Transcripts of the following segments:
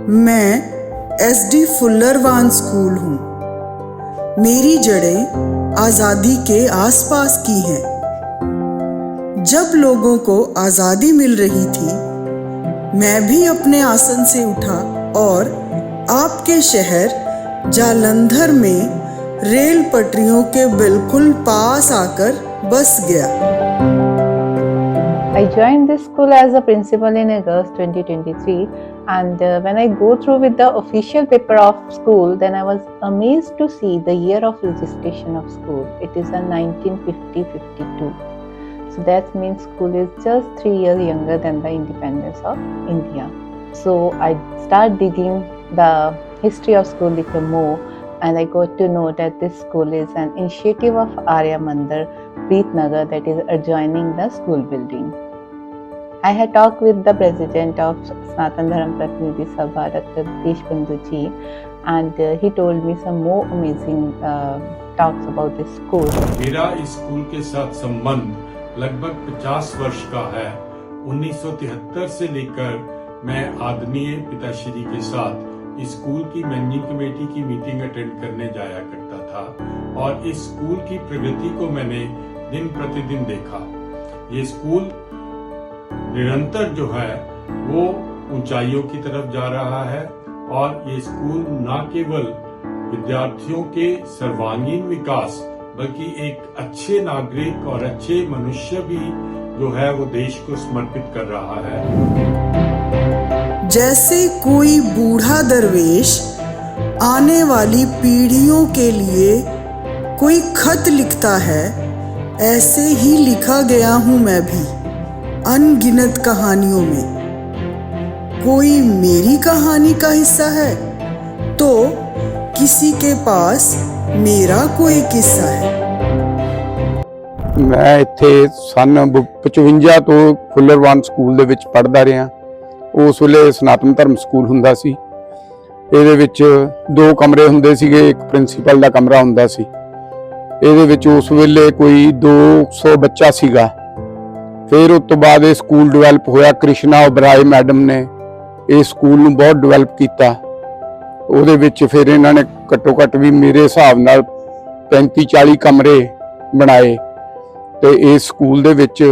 मैं SD फुल्लरवान school हूँ। मेरी जड़ें आज़ादी के आसपास की हैं। जब लोगों को आज़ादी मिल रही थी, मैं भी अपने आसन से उठा और आपके शहर जालंधर में रेल पटरियों के बिल्कुल पास आकर बस गया। I joined this school as a principal in August 2023, and when I go through with the official paper of school, then I was amazed to see the year of registration of school. It is a 1950-52. So that means school is just 3 years younger than the independence of India. So I start digging the history of school a little more, and I got to know that this school is an initiative of Arya Mandir, Preetnagar, that is adjoining the school building. I had talked with the president of Sanatan Dharam Pratnidhi Sabha, Dr. Deshbandhu ji, and he told me some more amazing talks about this school. मेरा इस school के साथ संबंध लगभग 50 वर्ष का है। 1973 से लेकर मैं आदरणीय पिताश्री के साथ इस स्कूल की मैनेजिंग कमेटी की मीटिंग अटेंड करने जाया करता था और इस स्कूल की प्रगति को मैंने दिन प्रतिदिन देखा। ये स्कूल निरंतर जो है वो ऊंचाइयों की तरफ जा रहा है और ये स्कूल न केवल विद्यार्थियों के सर्वांगीण विकास बल्कि एक अच्छे नागरिक और अच्छे मनुष्य भी जो है वो देश को समर्पित कर रहा है। जैसे कोई बूढ़ा दरवेश आने वाली पीढ़ियों के लिए कोई खत लिखता है, ऐसे ही लिखा गया हूँ मैं भी अनगिनत कहानियों में। कोई मेरी कहानी का हिस्सा है तो किसी के पास मेरा कोई किस्सा है। मैं ਇੱਥੇ सन 55 ਤੋਂ ਫੁੱਲਰਵਾਨ ਸਕੂਲ ਦੇ ਵਿੱਚ ਪੜ੍ਹਦਾ ਰਿਹਾ। ਉਸ ਵੇਲੇ ਸਨਾਤਨ ਧਰਮ ਸਕੂਲ ਹੁੰਦਾ ਸੀ। ਇਹਦੇ ਵਿੱਚ 2 ਕਮਰੇ ਹੁੰਦੇ ਸੀਗੇ, ਇੱਕ ਪ੍ਰਿੰਸੀਪਲ ਦਾ ਕਮਰਾ ਹੁੰਦਾ ਸੀ। ਇਹਦੇ ਵਿੱਚ ਉਸ ਵੇਲੇ ਕੋਈ 200 ਬੱਚਾ ਸੀਗਾ। ਫਿਰ ਉਸ ਤੋਂ ਬਾਅਦ ਇਹ ਸਕੂਲ ਡਿਵੈਲਪ ਹੋਇਆ। ਕ੍ਰਿਸ਼ਨਾ ਓਬਰਾਏ ਮੈਡਮ ਨੇ ਇਹ ਸਕੂਲ ਨੂੰ ਬਹੁਤ ਡਿਵੈਲਪ ਕੀਤਾ। ਉਹਦੇ ਵਿੱਚ ਫਿਰ ਇਹਨਾਂ ਨੇ ਘੱਟੋ ਘੱਟ ਵੀ ਮੇਰੇ ਹਿਸਾਬ ਨਾਲ 35-40 ਕਮਰੇ ਬਣਾਏ ਤੇ ਇਸ ਸਕੂਲ ਦੇ ਵਿੱਚ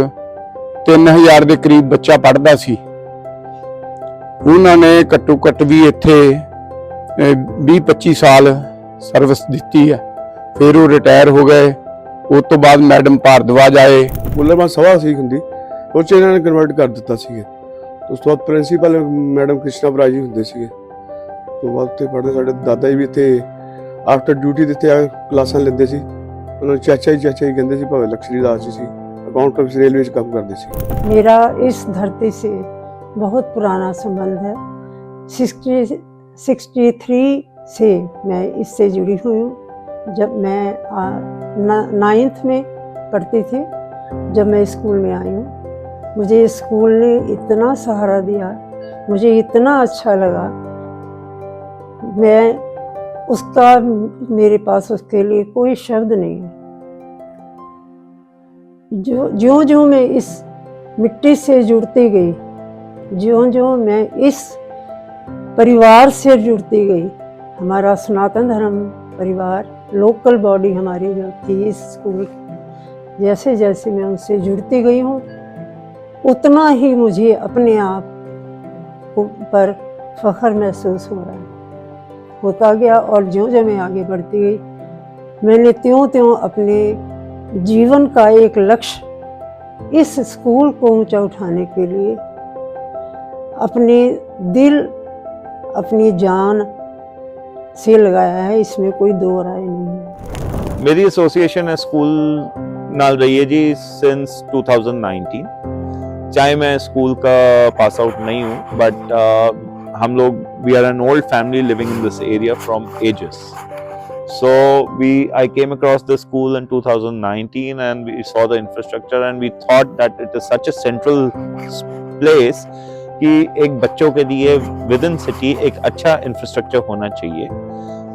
3000 ਦੇ ਕਰੀਬ ਬੱਚਾ ਪੜ੍ਹਦਾ ਸੀ। ਉਹਨਾਂ ਨੇ ਘੱਟੋ ਘੱਟ ਵੀ ਇੱਥੇ 20-25 ਸਾਲ ਸਰਵਿਸ ਦਿੱਤੀ ਹੈ। ਫਿਰ ਉਹ ਰਿਟਾਇਰ ਹੋ ਗਏ। ਉਸ ਤੋਂ ਬਾਅਦ ਮੈਡਮ ਭਾਰਦਵਾਜ ਆਏ। ਫੁੱਲਰਵਾਨ ਸਭਾ ਸੀ ਹੁੰਦੀ, ਉਹ 'ਚ ਇਹਨਾਂ ਨੇ ਕਨਵਰਟ ਕਰ ਦਿੱਤਾ ਸੀਗੇ। ਉਸ ਤੋਂ ਬਾਅਦ ਪ੍ਰਿੰਸੀਪਲ ਮੈਡਮ ਕ੍ਰਿਸ਼ਨਾ ਬਰਾਜ ਜੀ ਹੁੰਦੇ ਸੀਗੇ। ਤੋਂ ਬਾਅਦ ਉੱਥੇ ਪੜ੍ਹਦੇ ਸਾਡੇ ਦਾਦਾ ਜੀ ਵੀ ਇੱਥੇ ਆਫਟਰ ਡਿਊਟੀ ਦੇ ਇੱਥੇ ਕਲਾਸਾਂ ਲੈਂਦੇ ਸੀ। ਉਹਨਾਂ ਨੂੰ ਚਾਚਾ ਜੀ ਕਹਿੰਦੇ ਸੀ, ਭਾਵੇਂ ਲਕਸ਼ਰੀ ਦਾਸ ਜੀ ਸੀ, ਅਕਾਊਂਟ ਆਫਿਸ रेलवे 'ਚ काम करते ਸੀ। मेरा इस धरती से बहुत पुराना संबंध है। 63 से मैं इससे जुड़ी हुई हूँ। जब मैं 9th में पढ़ती थी, जब मैं स्कूल में आई हूँ, मुझे स्कूल ने इतना सहारा दिया, मुझे इतना अच्छा लगा। मैं उसका मेरे पास उसके लिए कोई शब्द नहीं है। ज्यों मैं इस मिट्टी से जुड़ती गई, ज्यों मैं इस परिवार से जुड़ती गई, हमारा सनातन धर्म परिवार लोकल बॉडी हमारी जो थी इस स्कूल, जैसे जैसे मैं उनसे जुड़ती गई हूँ, उतना ही मुझे अपने आप पर फख्र महसूस हो रहा है, होता गया। और ज्यों मैं आगे बढ़ती गई, मैंने त्यों अपने जीवन का एक लक्ष्य इस स्कूल को ऊंचा उठाने के लिए अपने दिल, अपनी जान से लगाया है। इसमें कोई दो राय नहीं है। मेरी एसोसिएशन है स्कूल नाल रही है जी सिंस 2019। चाहे मैं स्कूल का पास आउट नहीं हूँ, बट हम लोग we are an old family living in this area from ages. So I came across the school in 2019 and we saw the infrastructure and we thought that it is such a central place कि एक बच्चों के लिए with in city एक अच्छा infrastructure होना चाहिए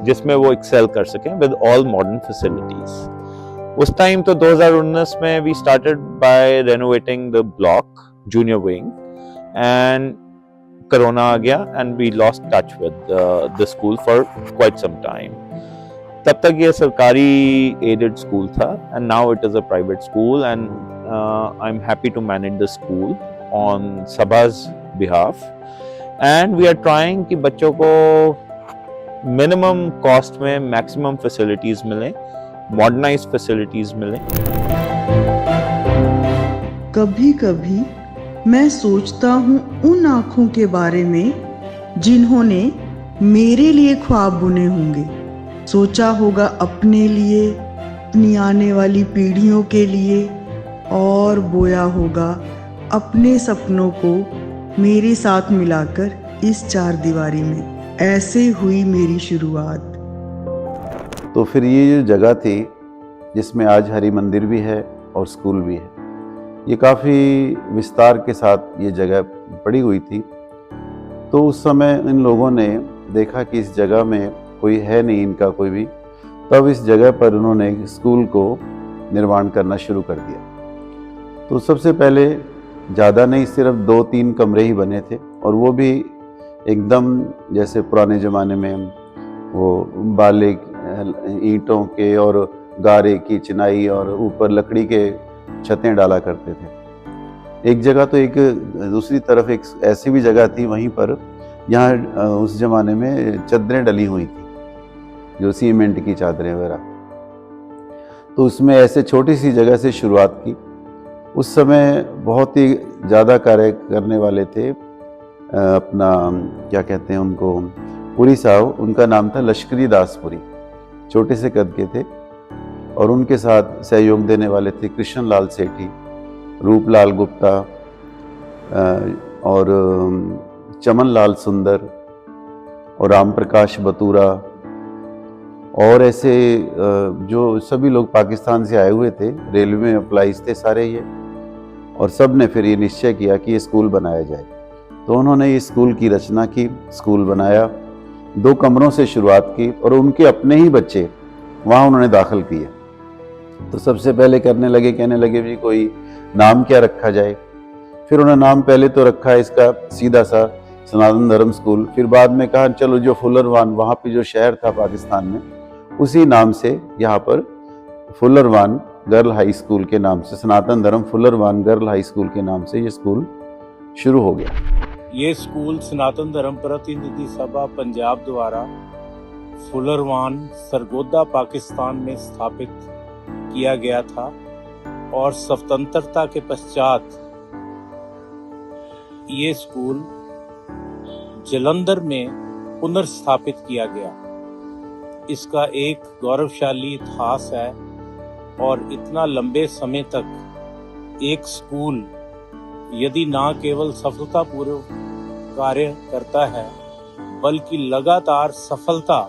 जिसमें वो एक्सेल कर सकें विद ऑल मॉडर्न फैसिलिटीज। उस टाइम तो 2019 में we started by renovating the block junior wing and corona आ गया and we lost touch with the school for quite some time. तब तक ये सरकारी aided school था and now it is a private school and I'm happy to manage the school on Sabha's behalf and we are trying कि बच्चों को minimum cost में maximum facilities मिलें, modernized facilities मिलें. कभी कभी मैं सोचता हूँ उन आँखों के बारे में जिन्होंने मेरे लिए ख्वाब बुने होंगे, सोचा होगा अपने लिए, अपनी आने वाली पीढ़ियों के लिए और बोया होगा अपने सपनों को मेरे साथ मिलाकर इस चार दीवारी में। ऐसे हुई मेरी शुरुआत। तो फिर ये जो जगह थी जिसमें आज हरि मंदिर भी है और स्कूल भी है, ये काफ़ी विस्तार के साथ ये जगह पड़ी हुई थी। तो उस समय इन लोगों ने देखा कि इस जगह में कोई है नहीं इनका कोई भी, तब इस जगह पर उन्होंने स्कूल को निर्माण करना शुरू कर दिया। तो सबसे पहले ज़्यादा नहीं, सिर्फ 2-3 कमरे ही बने थे और वो भी एकदम जैसे पुराने ज़माने में वो बाले ईंटों के और गारे की चिनाई और ऊपर लकड़ी के छतें डाला करते थे। एक जगह तो एक दूसरी तरफ एक ऐसी भी जगह थी वहीं पर यहाँ उस ज़माने में चादरें डली हुई थी, जो सीमेंट की चादरें वगैरह। तो उसमें ऐसे छोटी सी जगह से शुरुआत की। उस समय बहुत ही ज़्यादा कार्य करने वाले थे, अपना क्या कहते हैं उनको, पुरी साहब, उनका नाम था लश्करी दास पुरी, छोटे से कद के थे और उनके साथ सहयोग देने वाले थे कृष्ण लाल सेठी, रूपलाल गुप्ता और चमन लाल सुंदर और राम प्रकाश बतूरा और ऐसे जो सभी लोग पाकिस्तान से आए हुए थे, रेलवे में अप्लाइज थे सारे ये, और सब ने फिर ये निश्चय किया कि ये स्कूल बनाया जाए। तो उन्होंने ये स्कूल की रचना की, स्कूल बनाया, 2 कमरों से शुरुआत की और उनके अपने ही बच्चे वहाँ उन्होंने दाखिल किए। तो सबसे पहले कहने लगे भी कोई नाम क्या रखा जाए। फिर उन्होंने नाम पहले तो रखा इसका सीधा सा सनातन धर्म स्कूल, फिर बाद में कहा चलो जो फुलरवान वहाँ पे जो शहर था पाकिस्तान में, उसी नाम से यहाँ पर फुलरवान गर्ल हाई स्कूल के नाम से, सनातन धर्म फुलरवान गर्ल हाई स्कूल के नाम से ये स्कूल शुरू हो गया। ये स्कूल सनातन धर्म प्रतिनिधि सभा पंजाब द्वारा फुलरवान सरगोदा पाकिस्तान में स्थापित किया गया था और स्वतंत्रता के पश्चात ये स्कूल जलंधर में पुनर्स्थापित किया गया। इसका एक गौरवशाली इतिहास है और इतना लंबे समय तक एक स्कूल यदि ना केवल सफलतापूर्वक कार्य करता है बल्कि लगातार सफलता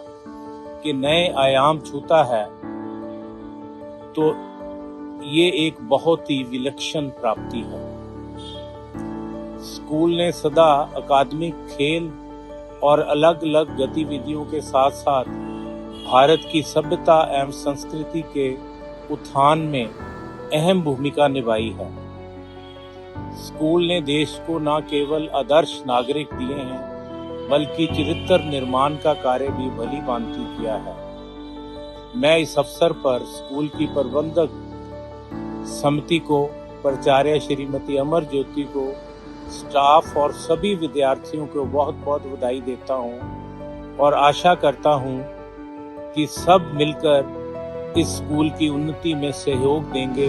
के नए आयाम छूता है, तो ये एक बहुत ही विलक्षण प्राप्ति है। स्कूल ने सदा अकादमिक, खेल और अलग अलग गतिविधियों के साथ साथ भारत की सभ्यता एवं संस्कृति के उत्थान में अहम भूमिका निभाई है। स्कूल ने देश को न केवल आदर्श नागरिक दिए हैं बल्कि चरित्र निर्माण का कार्य भी भली भांति किया है। मैं इस अवसर पर स्कूल की प्रबंधक समिति को, प्राचार्य श्रीमती अमर ज्योति को, स्टाफ और सभी विद्यार्थियों को बहुत बहुत बधाई देता हूं और आशा करता हूं कि सब मिलकर इस स्कूल की उन्नति में सहयोग देंगे।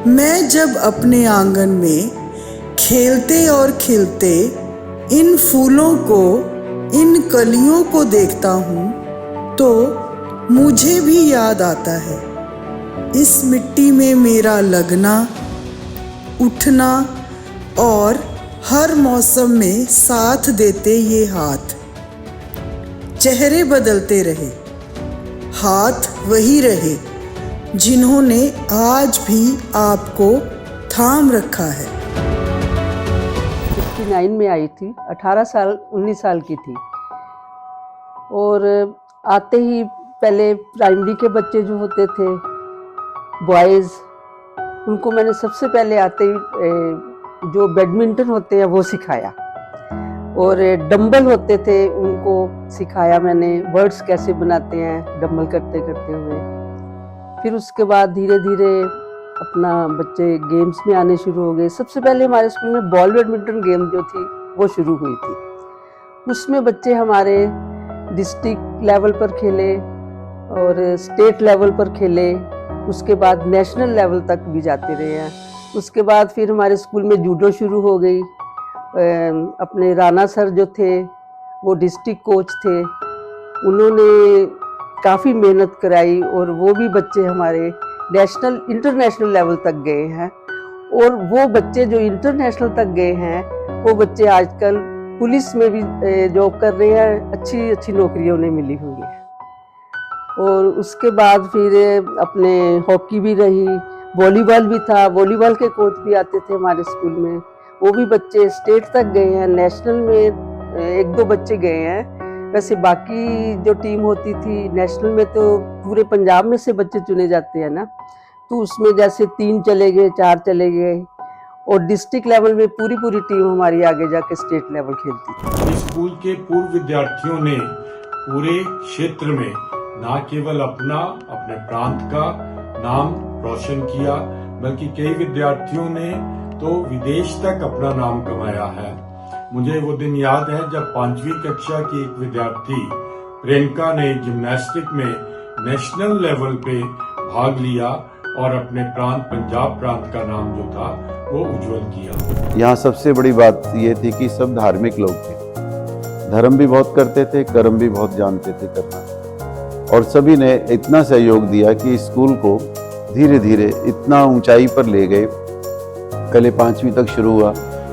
मैं जब अपने आंगन में खेलते और खिलते इन फूलों को, इन कलियों को देखता हूँ तो मुझे भी याद आता है इस मिट्टी में मेरा लगना, उठना और हर मौसम में साथ देते ये हाथ। चेहरे बदलते रहे, हाथ वही रहे जिन्होंने आज भी आपको थाम रखा है। 69 में आई थी, 19 साल की थी और आते ही पहले प्राइमरी के बच्चे जो होते थे बॉयज़, उनको मैंने सबसे पहले आते ही जो बैडमिंटन होते हैं वो सिखाया, और डंबल होते थे उनको सिखाया मैंने, वर्ड्स कैसे बनाते हैं डंबल करते करते हुए। फिर उसके बाद धीरे धीरे अपना बच्चे गेम्स में आने शुरू हो गए। सबसे पहले हमारे स्कूल में बॉल बैडमिंटन गेम जो थी वो शुरू हुई थी। उसमें बच्चे हमारे डिस्ट्रिक्ट लेवल पर खेले और स्टेट लेवल पर खेले, उसके बाद नेशनल लेवल तक भी जाते रहे हैं। उसके बाद फिर हमारे स्कूल में जूडो शुरू हो गई। अपने राणा सर जो थे वो डिस्ट्रिक्ट कोच थे, उन्होंने काफ़ी मेहनत कराई और वो भी बच्चे हमारे नेशनल इंटरनेशनल लेवल तक गए हैं। और वो बच्चे जो इंटरनेशनल तक गए हैं वो बच्चे आजकल पुलिस में भी जॉब कर रहे हैं, अच्छी अच्छी नौकरियां उन्हें मिली हुई है। और उसके बाद फिर अपने हॉकी भी रही, वॉलीबॉल भी था, वॉलीबॉल के कोच भी आते थे हमारे स्कूल में, वो भी बच्चे स्टेट तक गए हैं, नेशनल में एक दो बच्चे गए हैं। वैसे बाकी जो टीम होती थी नेशनल में तो पूरे पंजाब में से बच्चे चुने जाते हैं ना, तो उसमें जैसे 3 चले गए, 4 चले गए, और डिस्ट्रिक्ट लेवल में पूरी टीम हमारी आगे जाके स्टेट लेवल खेलती थी। स्कूल के पूर्व विद्यार्थियों ने पूरे क्षेत्र में न केवल अपने प्रांत का नाम रोशन किया, बल्कि कई विद्यार्थियों ने तो विदेश तक अपना नाम कमाया है। मुझे वो दिन याद है जब 5वीं कक्षा की एक विद्यार्थी प्रियंका ने जिम्नास्टिक में नेशनल लेवल पे भाग लिया और अपने प्रांत पंजाब प्रांत का नाम जो था वो उज्जवल किया। यहाँ सबसे बड़ी बात ये थी कि सब धार्मिक लोग थे, धर्म भी बहुत करते थे, कर्म भी बहुत जानते थे करना, और सभी ने इतना सहयोग दिया कि स्कूल को धीरे धीरे इतना ऊंचाई पर ले गए। पहले 5वीं तक शुरू हुआ,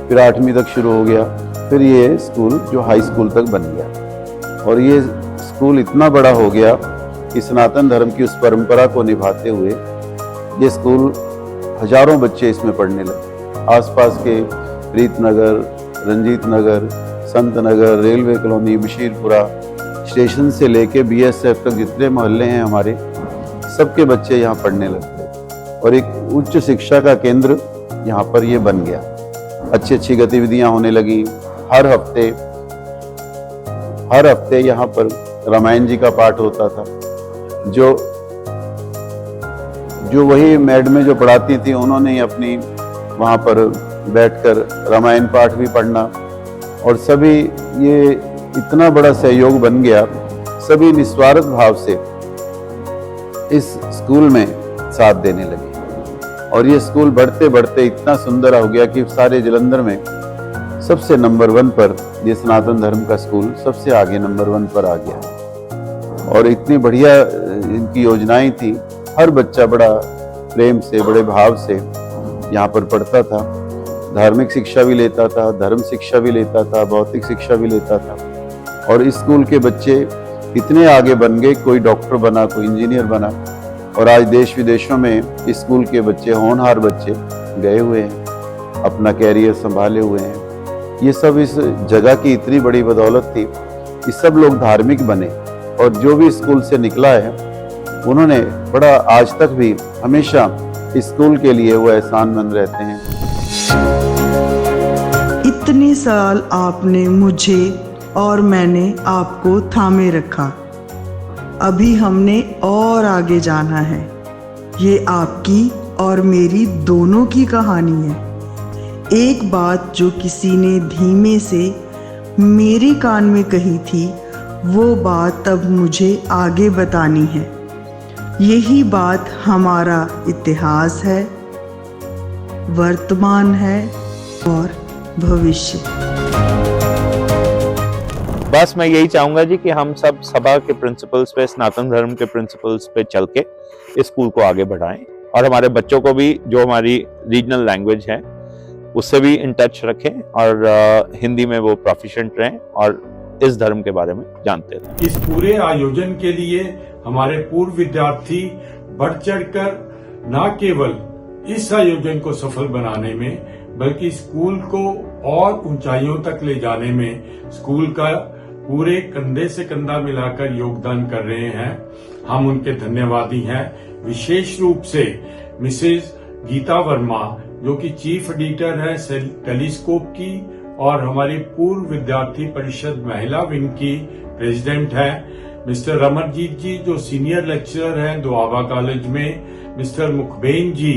फिर 8वीं तक शुरू हो गया, फिर ये स्कूल जो हाई स्कूल तक बन गया। और ये स्कूल इतना बड़ा हो गया कि सनातन धर्म की उस परंपरा को निभाते हुए ये स्कूल हजारों बच्चे इसमें पढ़ने लगे। आसपास के Preet Nagar, Ranjit Nagar, Sant Nagar, railway colony, Bashirpura station से लेके BSF तक जितने मोहल्ले हैं हमारे, सबके बच्चे यहाँ पढ़ने लगते और एक उच्च शिक्षा का केंद्र यहाँ पर ये बन गया। अच्छी अच्छी गतिविधियां होने लगी। हर हफ्ते यहाँ पर रामायण जी का पाठ होता था। जो वही मैडमें जो पढ़ाती थी उन्होंने अपनी वहाँ पर बैठकर रामायण पाठ भी पढ़ना, और सभी ये इतना बड़ा सहयोग बन गया। सभी निस्वार्थ भाव से इस स्कूल में साथ देने लगे और ये स्कूल बढ़ते बढ़ते इतना सुंदर हो गया कि सारे जलंधर में सबसे नंबर 1 पर ये सनातन धर्म का स्कूल सबसे आगे नंबर 1 पर आ गया। और इतनी बढ़िया इनकी योजनाएं थी। हर बच्चा बड़ा प्रेम से, बड़े भाव से यहाँ पर पढ़ता था। धार्मिक शिक्षा भी लेता था, धर्म शिक्षा भी लेता था, भौतिक शिक्षा भी लेता था। और इस स्कूल के बच्चे इतने आगे बन गए, कोई डॉक्टर बना, कोई इंजीनियर बना, और आज देश विदेशों में इस स्कूल के बच्चे, होनहार बच्चे गए हुए हैं, अपना कैरियर संभाले हुए हैं। ये सब इस जगह की इतनी बड़ी बदौलत थी कि सब लोग धार्मिक बने, और जो भी स्कूल से निकला है उन्होंने बड़ा आज तक भी हमेशा इस स्कूल के लिए वो एहसानमंद रहते हैं। इतने साल आपने मुझे और मैंने आपको थामे रखा, अभी हमने और आगे जाना है। ये आपकी और मेरी दोनों की कहानी है। एक बात जो किसी ने धीमे से मेरे कान में कही थी, वो बात अब मुझे आगे बतानी है। यही बात हमारा इतिहास है, वर्तमान है और भविष्य। बस मैं यही चाहूंगा जी कि हम सब सभा के प्रिंसिपल्स पे, सनातन धर्म के प्रिंसिपल्स पे चल के इस स्कूल को आगे बढ़ाएं, और हमारे बच्चों को भी जो हमारी रीजनल लैंग्वेज है उससे भी इन टच रखें, और हिंदी में वो प्रोफिशिएंट रहें और इस धर्म के बारे में जानते रहें। इस पूरे आयोजन के लिए हमारे पूर्व विद्यार्थी बढ़ चढ़कर न केवल इस आयोजन को सफल बनाने में, बल्कि स्कूल को और ऊंचाइयों तक ले जाने में स्कूल का पूरे कंधे से कंधा मिलाकर योगदान कर रहे हैं। हम उनके धन्यवादी हैं। विशेष रूप से मिसेज गीता वर्मा, जो कि चीफ एडिटर है टेलीस्कोप की और हमारी पूर्व विद्यार्थी परिषद महिला विंग की प्रेसिडेंट है, मिस्टर अमरजीत जी जो सीनियर लेक्चरर हैं दोआबा कॉलेज में, मिस्टर मुखबेन जी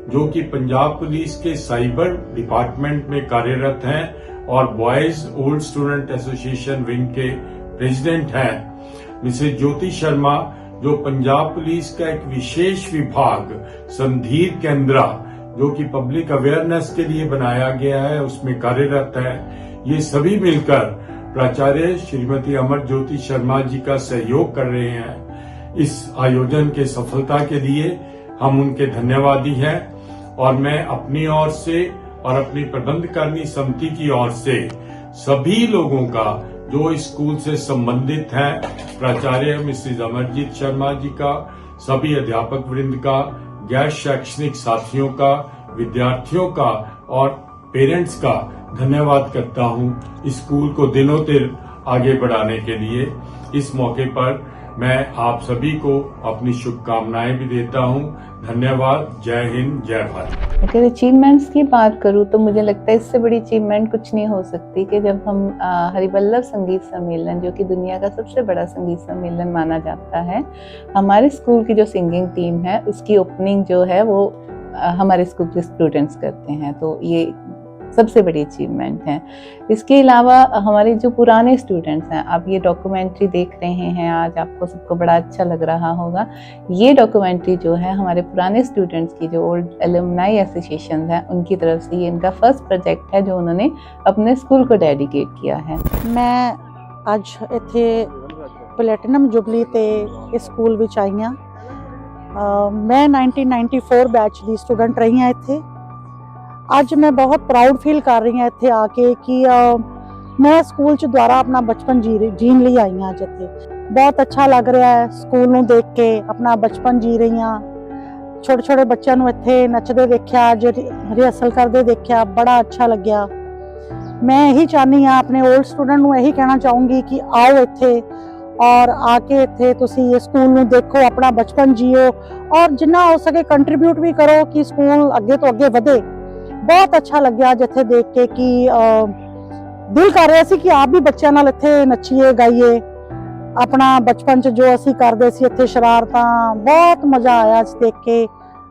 जो कि पंजाब पुलिस के साइबर डिपार्टमेंट में कार्यरत हैं और boys old student association wing के प्रेसिडेंट हैं, मिसेज ज्योति शर्मा जो पंजाब पुलिस का एक विशेष विभाग संधीर केंद्रा जो कि पब्लिक अवेयरनेस के लिए बनाया गया है उसमें कार्यरत है। ये सभी मिलकर प्राचार्य श्रीमती अमर ज्योति शर्मा जी का सहयोग कर रहे हैं। इस आयोजन के सफलता के लिए हम उनके धन्यवादी हैं और मैं अपनी ओर से और अपनी प्रबंधकारिणी समिति की ओर से सभी लोगों का जो इस स्कूल से संबंधित हैं, प्राचार्य मिसेज अमरजीत शर्मा जी का, सभी अध्यापक वृंद का, गैर शैक्षणिक साथियों का, विद्यार्थियों का और पेरेंट्स का धन्यवाद करता हूं इस स्कूल को दिनों दिन आगे बढ़ाने के लिए। इस मौके पर मैं आप सभी को अपनी शुभकामनाएं भी देता हूं। धन्यवाद। जय हिंद, जय भारत। अगर अचीवमेंट्स की बात करूँ तो मुझे लगता है इससे बड़ी अचीवमेंट कुछ नहीं हो सकती कि जब हम हरिवल्लभ संगीत सम्मेलन जो कि दुनिया का सबसे बड़ा संगीत सम्मेलन माना जाता है, हमारे स्कूल की जो सिंगिंग टीम है उसकी ओपनिंग जो है वो हमारे स्कूल के स्टूडेंट्स करते हैं, तो ये सबसे बड़ी अचीवमेंट है। इसके अलावा हमारे जो पुराने स्टूडेंट्स हैं, आप ये डॉक्यूमेंट्री देख रहे हैं, आज आपको सबको बड़ा अच्छा लग रहा होगा। ये डॉक्यूमेंट्री जो है हमारे पुराने स्टूडेंट्स की जो ओल्ड एलुमनाई एसोसिएशन है उनकी तरफ से ये इनका फर्स्ट प्रोजेक्ट है जो उन्होंने अपने स्कूल को डेडिकेट किया है। मैं आज इत्थे प्लैटिनम जुबली ते इस स्कूल विच आई हाँ। मैं 1994 बैच दी स्टूडेंट रही हाँ इत्थे। ਅੱਜ मैं बहुत प्राउड फील कर रही हाँ इत्थे आके कि मैं स्कूल च दोबारा अपना बचपन जीन ਲਈ आई हाँ। जिथे बहुत अच्छा लग रहा है स्कूल ਨੂੰ देख के, अपना बचपन जी रही हाँ। छोटे छोटे बच्चों ਨੂੰ ਇੱਥੇ ਨੱਚਦੇ देखा, रिहर्सल करते देखा, बड़ा अच्छा लग्या। मैं यही चाहनी हाँ अपने ओल्ड स्टूडेंट ਨੂੰ यही कहना चाहूँगी कि आओ ਇੱਥੇ और आके ਇੱਥੇ ਤੁਸੀਂ ये स्कूल ਨੂੰ देखो, अपना बचपन जियो और जिन्ना हो सके कंट्रीब्यूट भी करो कि स्कूल अगे तो अगे ਵਧੇ। बहुत अच्छा लग्या जिथे देख के कि दिल कर रहा सी कि आप भी बच्चों नाल इत्थे नच्चीए गाइए, अपना बचपन च जो असी करते सी इत्थे शरारतां, बहुत मजा आया देख के।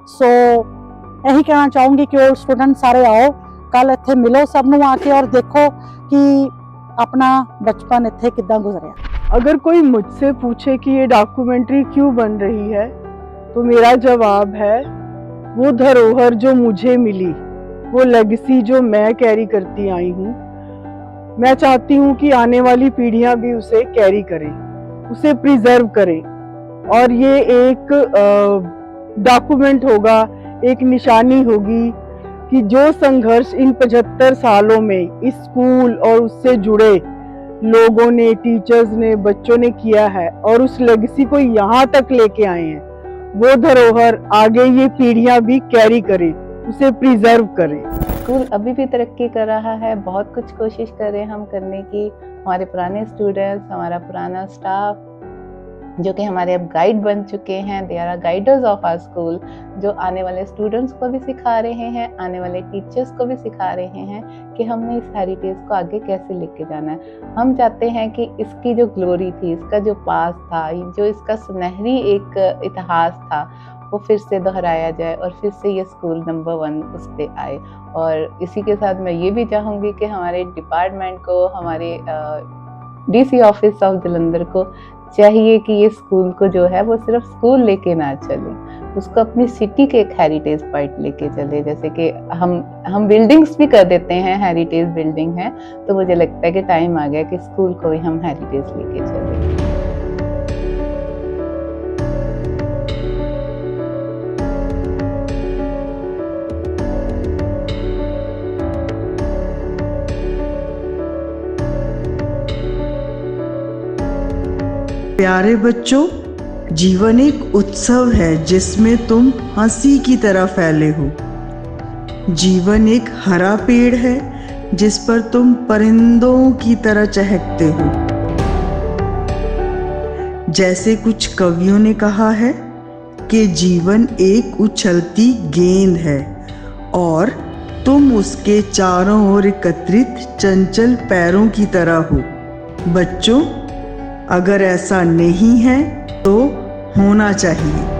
सो यही कहना चाहूँगी कि ओल्ड स्टूडेंट सारे आओ, कल इत्थे मिलो सबनों आके और देखो कि अपना बचपन इत्थे किद्दां गुजरिया। अगर कोई मुझसे पूछे कि ये डॉक्यूमेंट्री क्यों बन रही है तो मेरा जवाब है वो धरोहर जो मुझे मिली, वो लेगेसी जो मैं कैरी करती आई हूँ, मैं चाहती हूँ कि आने वाली पीढ़ियाँ भी उसे कैरी करें, उसे प्रिजर्व करें। और ये एक डॉक्यूमेंट होगा, एक निशानी होगी कि जो संघर्ष इन 75 सालों में इस स्कूल और उससे जुड़े लोगों ने, टीचर्स ने, बच्चों ने किया है और उस लेगेसी को यहाँ तक लेके आए हैं, वो धरोहर आगे ये पीढ़ियाँ भी कैरी करें, उसे प्रिजर्व करें। स्कूल अभी भी तरक्की कर रहा है, बहुत कुछ कोशिश कर रहे हैं हम करने की। हमारे पुराने स्टूडेंट्स, हमारा पुराना स्टाफ जो कि हमारे अब गाइड बन चुके हैं, they are guiders of our school, जो आने वाले स्टूडेंट्स को भी सिखा रहे हैं, आने वाले टीचर्स को भी सिखा रहे हैं कि हमने इस हेरिटेज को आगे कैसे लेके जाना है। हम चाहते हैं कि इसकी जो ग्लोरी थी, इसका जो पास था, जो इसका सुनहरी एक इतिहास था, वो फिर से दोहराया जाए और फिर से ये स्कूल नंबर 1 उस पे आए। और इसी के साथ मैं ये भी चाहूँगी कि हमारे डिपार्टमेंट को, हमारे डीसी ऑफिस ऑफ जलंधर को चाहिए कि ये स्कूल को जो है वो सिर्फ स्कूल लेके ना चले, उसको अपनी सिटी के एक हेरिटेज पॉइंट लेके चले। जैसे कि हम बिल्डिंग्स भी कर देते हैं, हेरिटेज बिल्डिंग है, तो मुझे लगता है कि टाइम आ गया कि स्कूल को भी हम हेरिटेज लेके चले। प्यारे बच्चों, जीवन एक उत्सव है जिसमें तुम हंसी की तरह फैले हो। जीवन एक हरा पेड़ है जिस पर तुम परिंदों की तरह चहकते हो। जैसे कुछ कवियों ने कहा है कि जीवन एक उछलती गेंद है और तुम उसके चारों ओर एकत्रित चंचल पैरों की तरह हो। बच्चों, अगर ऐसा नहीं है तो होना चाहिए।